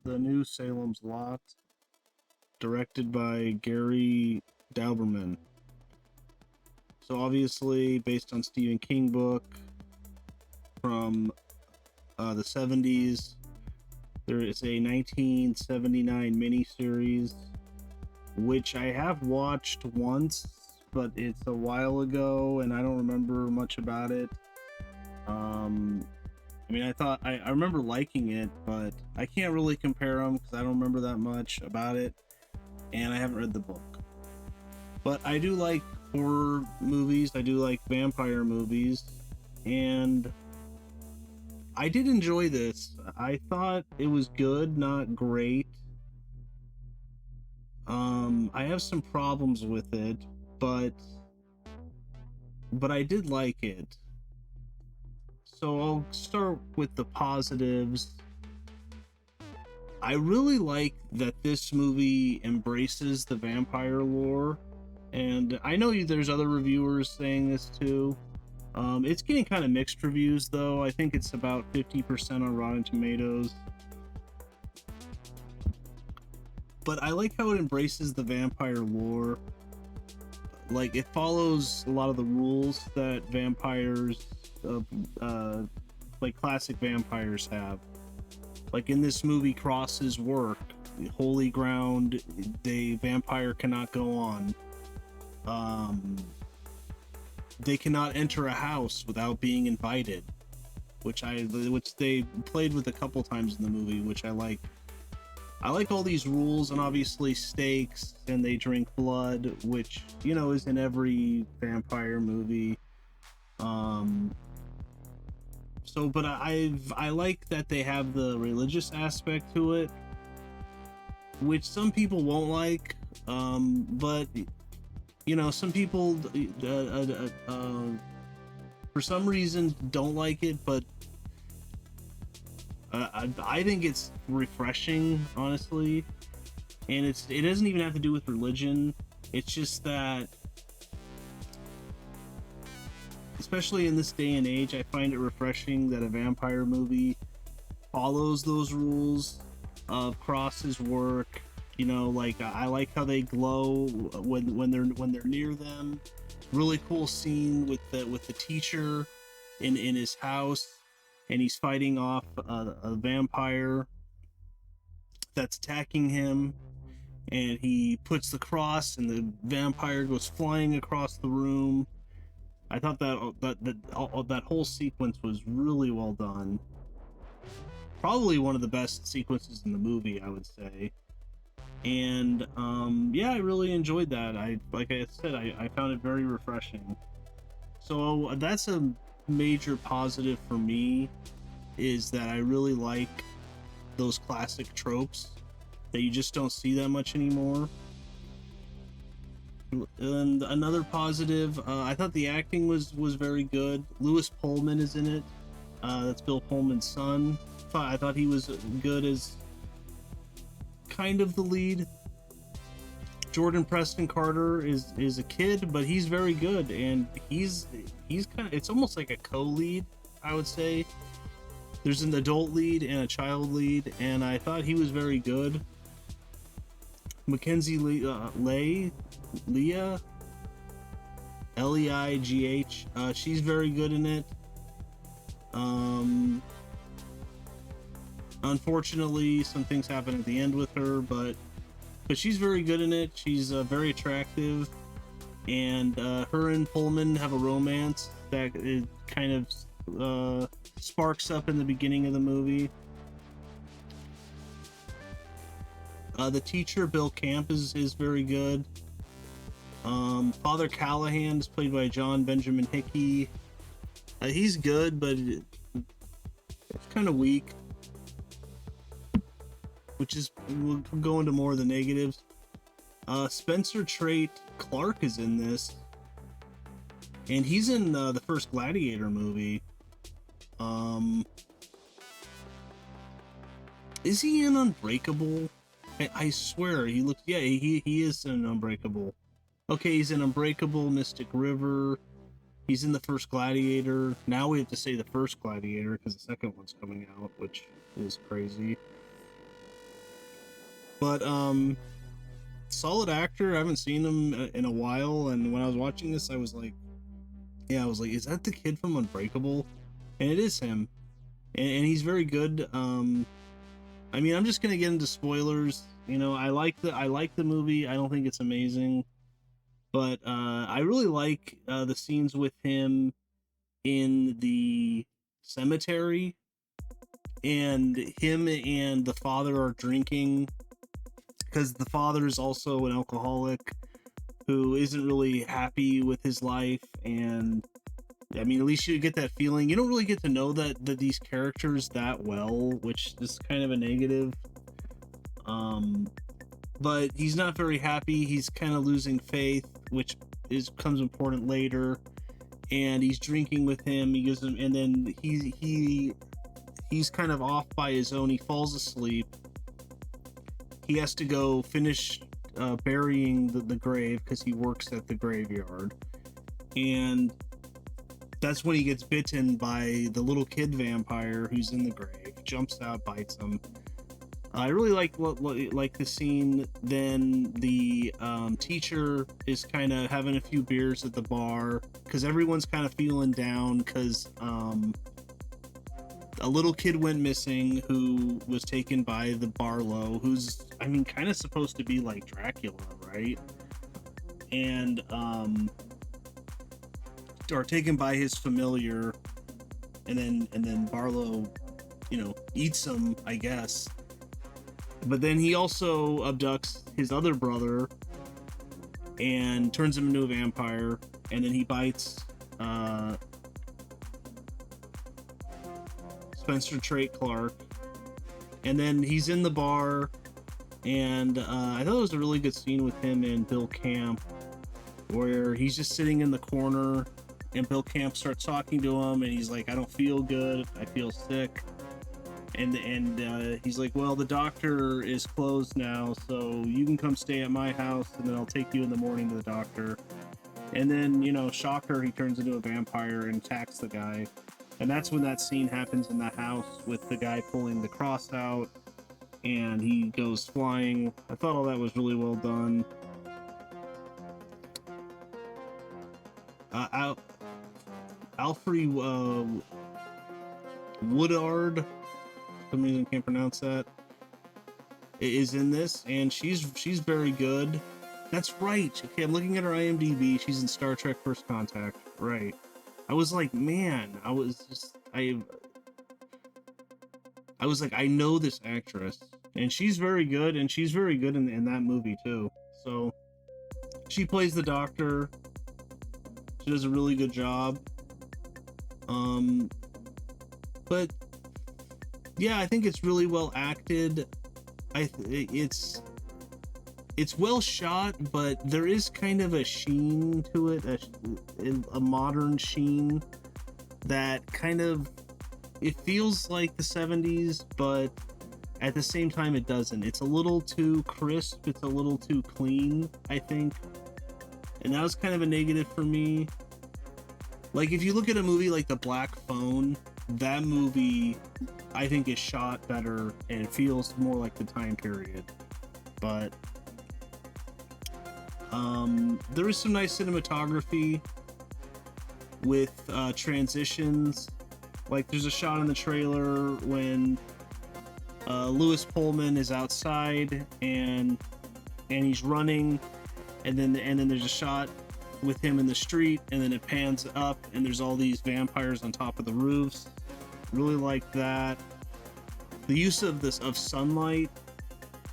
for the new Salem's Lot, directed by Gary Dauberman. So obviously based on Stephen King book from the 70s. There is a 1979 miniseries, which I have watched once, but it's a while ago and I don't remember much about it. I mean, I remember liking it, but I can't really compare them because I don't remember that much about it, and I haven't read the book. But I do like horror movies, I do like vampire movies, and I did enjoy this. I thought it was good, not great. I have some problems with it, but I did like it. So I'll start with the positives. I really like that this movie embraces the vampire lore, and I know there's other reviewers saying this too. It's getting kind of mixed reviews though. I think it's about 50% on Rotten Tomatoes. But I like how it embraces the vampire lore. Like, it follows a lot of the rules that vampires, like classic vampires have. Like in this movie, crosses work. Holy ground, the vampire cannot go on. They cannot enter a house without being invited, which they played with a couple times in the movie, which I like. I like all these rules, and obviously stakes, and they drink blood, which, you know, is in every vampire movie. But I like that they have the religious aspect to it, which some people won't like. But you know, some people for some reason don't like it, but I think it's refreshing, honestly. And it doesn't even have to do with religion. It's just that, especially in this day and age, I find it refreshing that a vampire movie follows those rules of crosses work. You know, like, I like how they glow when they're near them. Really cool scene with the teacher in his house, and he's fighting off a vampire that's attacking him, and he puts the cross, and the vampire goes flying across the room. I thought that whole sequence was really well done. Probably one of the best sequences in the movie, I would say. And yeah, I really enjoyed that. Like I said, I found it very refreshing. So that's a major positive for me, is that I really like those classic tropes that you just don't see that much anymore. And another positive, I thought the acting was very good. Lewis Pullman is in it. That's Bill Pullman's son. I thought he was good as kind of the lead. Jordan Preston Carter is a kid, but he's very good, and he's kind of, it's almost like a co-lead, I would say. There's an adult lead and a child lead, and I thought he was very good. Mackenzie Leigh, Leigh, she's very good in it. Unfortunately, some things happen at the end with her, but she's very good in it. She's very attractive, and her and Pullman have a romance that it kind of sparks up in the beginning of the movie. The teacher, Bill Camp, is very good. Father Callahan is played by John Benjamin Hickey. He's good, but it's kind of weak, which is, we'll go into more of the negatives. Spencer Trait Clark is in this, and he's in the first Gladiator movie. Is he in Unbreakable? I swear he looks. Yeah, he is in Unbreakable. Okay, he's in Unbreakable, Mystic River. He's in the first Gladiator. Now we have to say the first Gladiator because the second one's coming out, which is crazy. But solid actor. I haven't seen him in a while, and when I was watching this, I was like, is that the kid from Unbreakable? And it is him, and he's very good. I mean, I'm just gonna get into spoilers. You know, I like the movie. I don't think it's amazing, but I really like the scenes with him in the cemetery, and him and the father are drinking because the father is also an alcoholic who isn't really happy with his life. And I mean, at least you get that feeling. You don't really get to know that these characters that well, which is kind of a negative. But he's not very happy. He's kind of losing faith, which comes important later. And he's drinking with him. He gives him, and then he's kind of off by his own. He falls asleep. He has to go finish burying the grave because he works at the graveyard, and that's when he gets bitten by the little kid vampire who's in the grave. Jumps out, bites him. I really like the scene. Then the teacher is kind of having a few beers at the bar because everyone's kind of feeling down because a little kid went missing who was taken by the Barlow, who's, I mean, kind of supposed to be like Dracula, right? And or taken by his familiar, and then Barlow, you know, eats him, I guess. But then he also abducts his other brother and turns him into a vampire, and then he bites Spencer Trait Clark, and then he's in the bar, and I thought it was a really good scene with him and Bill Camp, where he's just sitting in the corner, and Bill Camp starts talking to him, and he's like, "I don't feel good. I feel sick." And he's like, "Well, the doctor is closed now, so you can come stay at my house, and then I'll take you in the morning to the doctor." And then, you know, shocker, he turns into a vampire and attacks the guy. And that's when that scene happens in the house with the guy pulling the cross out, and he goes flying. I thought all that was really well done. Alfre Woodard, for some reason can't pronounce that, is in this, and she's very good. That's right. Okay, I'm looking at her IMDb. She's in Star Trek First Contact. Right. I was like, man, I was like, I know this actress, and she's very good, and she's very good in that movie too. So she plays the doctor. She does a really good job. But yeah, I think it's really well acted. It's well shot, but there is kind of a sheen to it, a modern sheen that kind of, it feels like the 70s, but at the same time it doesn't. It's a little too crisp, it's a little too clean, I think. And that was kind of a negative for me. Like, if you look at a movie like The Black Phone, that movie, I think, is shot better, and it feels more like the time period. But there is some nice cinematography with transitions. Like, there's a shot in the trailer when Lewis Pullman is outside and he's running, and then there's a shot with him in the street, and then it pans up and there's all these vampires on top of the roofs. Really like that. The use of sunlight,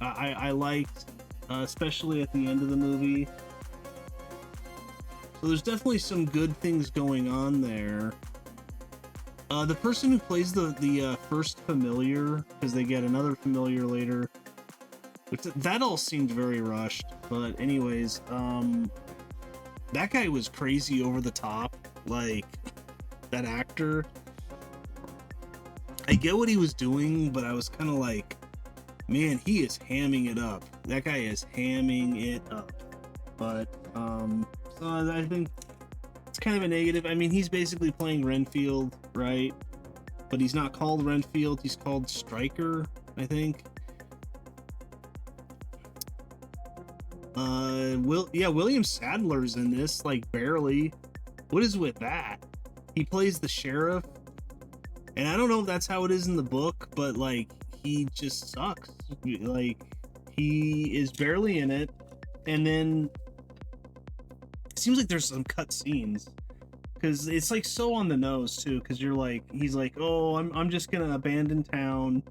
I liked, especially at the end of the movie. So there's definitely some good things going on there. The person who plays the first familiar, because they get another familiar later, that all seemed very rushed. But anyways, that guy was crazy over the top. Like, that actor, I get what he was doing, but I was kind of like, man, he is hamming it up. That guy is hamming it up. But so I think it's kind of a negative. I mean, he's basically playing Renfield, right? But he's not called Renfield, he's called Stryker, I think. William Sadler's in this, like, barely. What is with that? He plays the sheriff, and I don't know if that's how it is in the book, but, like, he just sucks. Like, he is barely in it, and then it seems like there's some cut scenes, because it's, like, so on the nose, too, because you're like, he's like, oh, I'm just gonna abandon town.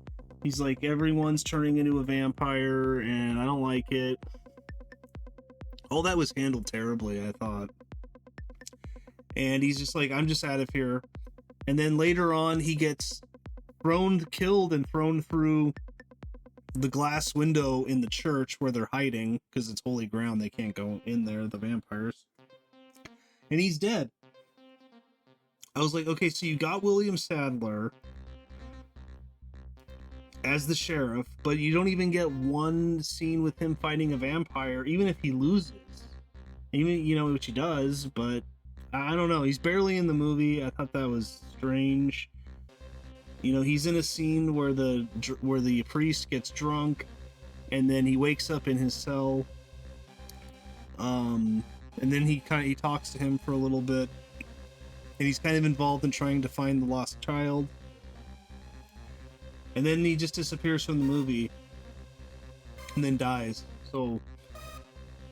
He's like, everyone's turning into a vampire, and I don't like it. All that was handled terribly, I thought. And he's just like, I'm just out of here. And then later on, he gets killed and thrown through the glass window in the church where they're hiding, because it's holy ground. They can't go in there, the vampires. And he's dead. I was like, okay, so you got William Sadler as the sheriff, but you don't even get one scene with him fighting a vampire, even if he loses. Even, you know, which he does, but I don't know. He's barely in the movie. I thought that was strange. You know, he's in a scene where the priest gets drunk, and then he wakes up in his cell. And then he talks to him for a little bit, and he's kind of involved in trying to find the lost child. And then he just disappears from the movie and then dies. So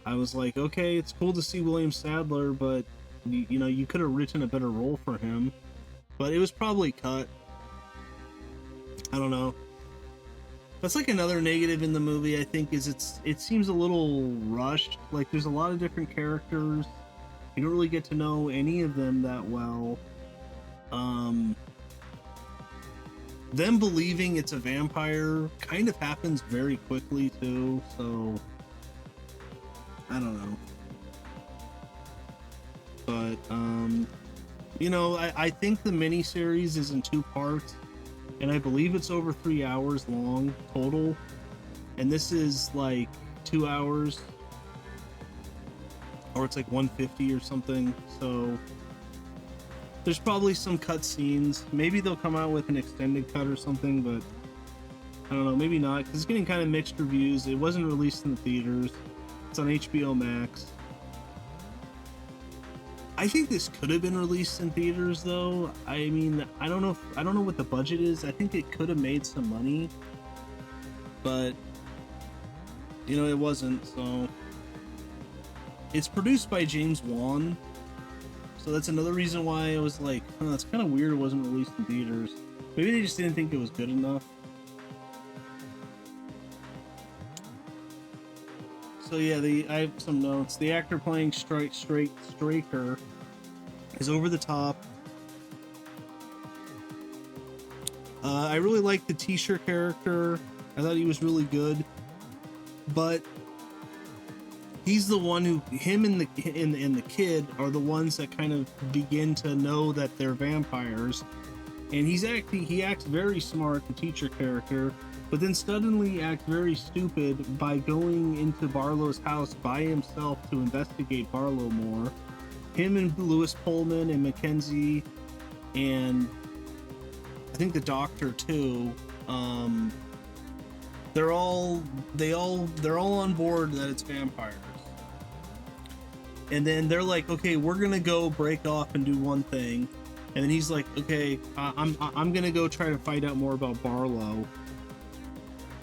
I was like, okay, it's cool to see William Sadler, but you know, you could have written a better role for him. But it was probably cut. I don't know. That's like another negative in the movie, I think, is it seems a little rushed. Like, there's a lot of different characters. You don't really get to know any of them that well. Them believing it's a vampire kind of happens very quickly too, so I don't know. But you know, I think the miniseries is in 2 parts, and I believe it's over 3 hours long total, and this is like 2 hours, or it's like 150 or something. So there's probably some cut scenes. Maybe they'll come out with an extended cut or something, but I don't know, maybe not, because it's getting kind of mixed reviews. It wasn't released in the theaters. It's on HBO Max. I think this could have been released in theaters, though. I mean, I don't know what the budget is. I think it could have made some money, but you know, it wasn't. So it's produced by James Wan. So that's another reason why I was like, oh, that's kind of weird it wasn't released in theaters. Maybe they just didn't think it was good enough. So yeah, I have some notes. The actor playing Straker is over the top. I really liked the T-shirt character. I thought he was really good. But he's the one who, him and the kid are the ones that kind of begin to know that they're vampires. And he acts very smart, the teacher character, but then suddenly acts very stupid by going into Barlow's house by himself to investigate Barlow more. Him and Lewis Pullman and Mackenzie, and I think the doctor too. They're all on board that it's vampires. And then they're like, okay, we're gonna go break off and do one thing. And then he's like, okay, I'm gonna go try to find out more about Barlow.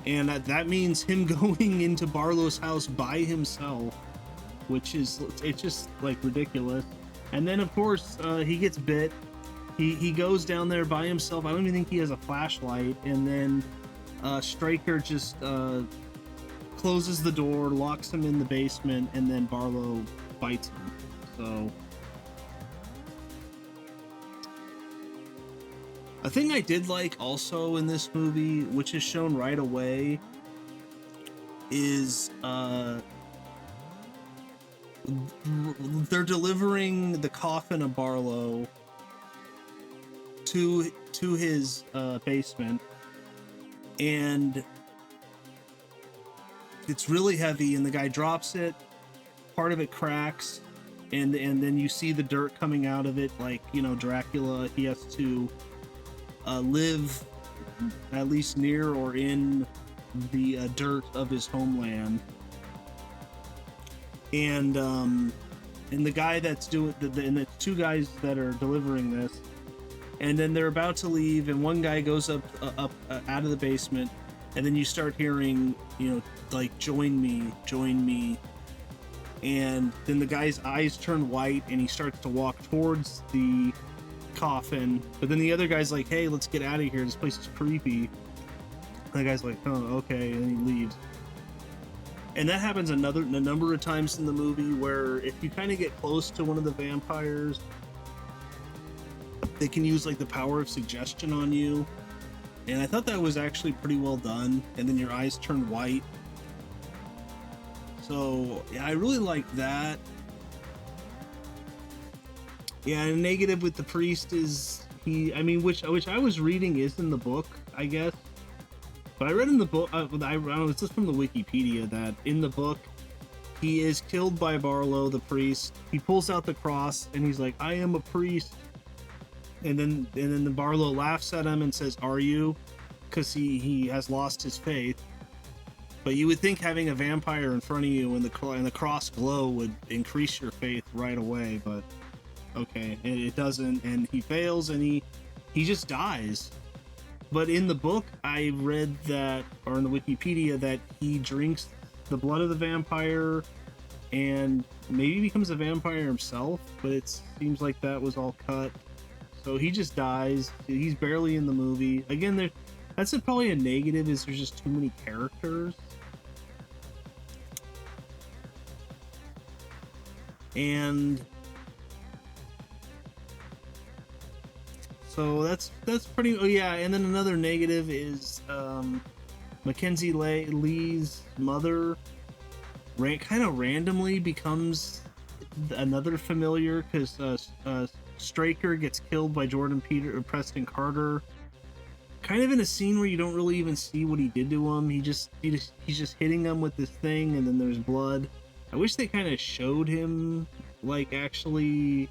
And that means him going into Barlow's house by himself, which is, it's just like ridiculous. And then of course he gets bit. He goes down there by himself. I don't even think he has a flashlight. And then Straker just closes the door, locks him in the basement, and then Barlow bites him. So a thing I did like also in this movie, which is shown right away, is they're delivering the coffin of Barlow to his basement, and it's really heavy, and the guy drops it, part of it cracks, and then you see the dirt coming out of it, like, you know, Dracula, he has to live at least near or in the dirt of his homeland. And the guy that's doing and the two guys that are delivering this, and then they're about to leave, and one guy goes up out of the basement, and then you start hearing, like, join me, and then the guy's eyes turn white and he starts to walk towards the coffin, but then the other guy's like, hey, let's get out of here, this place is creepy. And the guy's like, oh, okay, and he leaves. And that happens a number of times in the movie, where if you kind of get close to one of the vampires, they can use like the power of suggestion on you. And I thought that was actually pretty well done. And then your eyes turn white. So yeah, I really like that. Yeah, and negative with the priest is which I was reading is in the book, I guess. But I read in the book, I don't know, it's just from the Wikipedia, that in the book, he is killed by Barlow, the priest. He pulls out the cross and he's like, I am a priest. And then the Barlow laughs at him and says, are you? Because he has lost his faith. But you would think having a vampire in front of you and the cross glow would increase your faith right away, but okay, it doesn't, and he fails, and he just dies. But in the book, I read that, or in the Wikipedia, that he drinks the blood of the vampire and maybe becomes a vampire himself, but it seems like that was all cut. So he just dies. He's barely in the movie. Again, that's probably a negative, is there's just too many characters. And so that's pretty. Oh yeah, and then another negative is Mackenzie Lee's mother kind of randomly becomes another familiar, because Straker gets killed by Preston Carter, kind of in a scene where you don't really even see what he did to him. He's just hitting him with this thing, and then there's blood. I wish they kind of showed him, like, actually,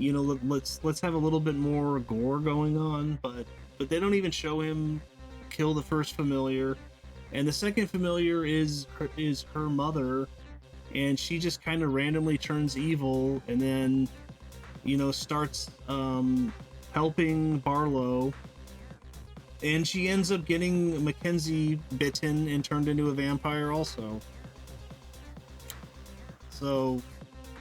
let's have a little bit more gore going on, but they don't even show him kill the first familiar. And the second familiar is her mother, and she just kind of randomly turns evil, and then starts helping Barlow, and she ends up getting Mackenzie bitten and turned into a vampire also. So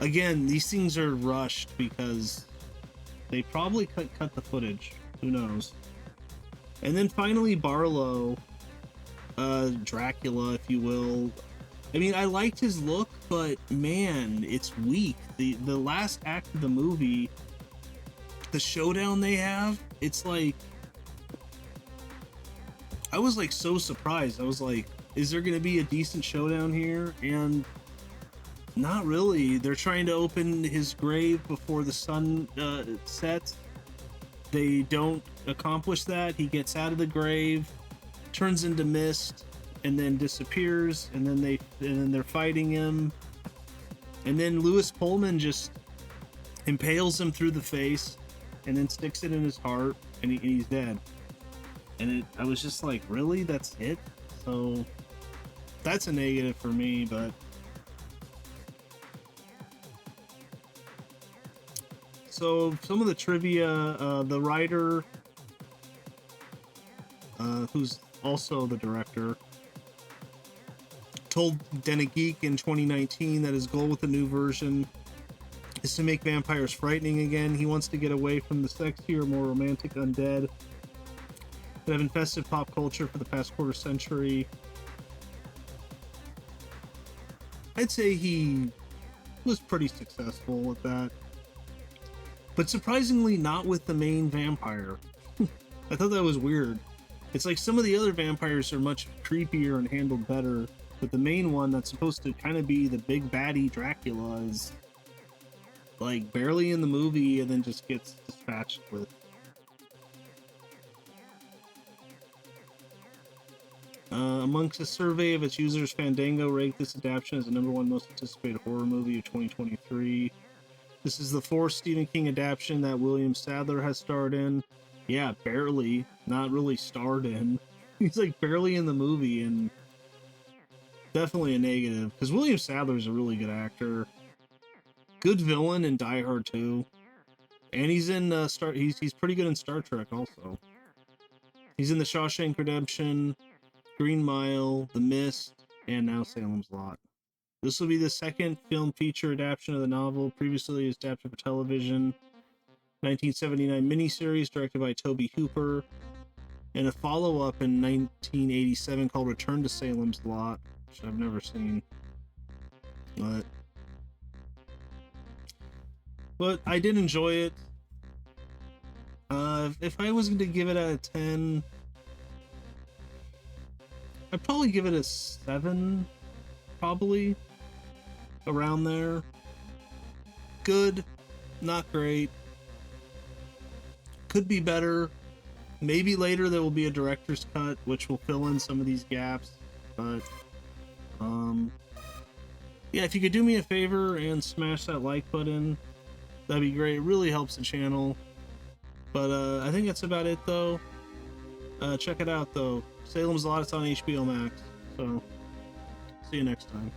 again, these things are rushed because they probably cut the footage, who knows. And then finally Barlow, Dracula, if you will. I mean, I liked his look, but man, it's weak. The last act of the movie, the showdown they have, it's like, I was like so surprised. I was like, is there gonna be a decent showdown here? And not really. They're trying to open his grave before the sun sets. They don't accomplish that. He gets out of the grave, turns into mist, and then disappears. And then they're fighting him. And then Lewis Pullman just impales him through the face, and then sticks it in his heart, and he's dead. And I was just like, really? That's it? So that's a negative for me, but. So some of the trivia, the writer, who's also the director, told Den Geek in 2019 that his goal with the new version is to make vampires frightening again. He wants to get away from the sexier, more romantic undead that have infested pop culture for the past quarter century. I'd say he was pretty successful with that. But surprisingly not with the main vampire. I thought that was weird. It's like some of the other vampires are much creepier and handled better, but the main one that's supposed to kind of be the big baddie Dracula is like barely in the movie and then just gets dispatched with. Amongst a survey of its users, Fandango ranked this adaptation as the #1 most anticipated horror movie of 2023. This is the fourth Stephen King adaptation that William Sadler has starred in. Yeah, barely. Not really starred in. He's like barely in the movie, and definitely a negative, because William Sadler's a really good actor. Good villain in Die Hard 2. And he's in he's pretty good in Star Trek also. He's in The Shawshank Redemption, Green Mile, The Mist, and now Salem's Lot. This will be the second film feature adaptation of the novel, previously adapted for television. 1979 miniseries directed by Tobe Hooper, and a follow-up in 1987 called Return to Salem's Lot, which I've never seen. But I did enjoy it. If I was going to give it out of 10, I'd probably give it a 7, probably. Around there. Good, not great. Could be better. Maybe later there will be a director's cut, which will fill in some of these gaps. But, yeah, if you could do me a favor and smash that like button, that'd be great. It really helps the channel. But I think that's about it, though. Check it out, though. Salem's Lot, it's on HBO Max. So, see you next time.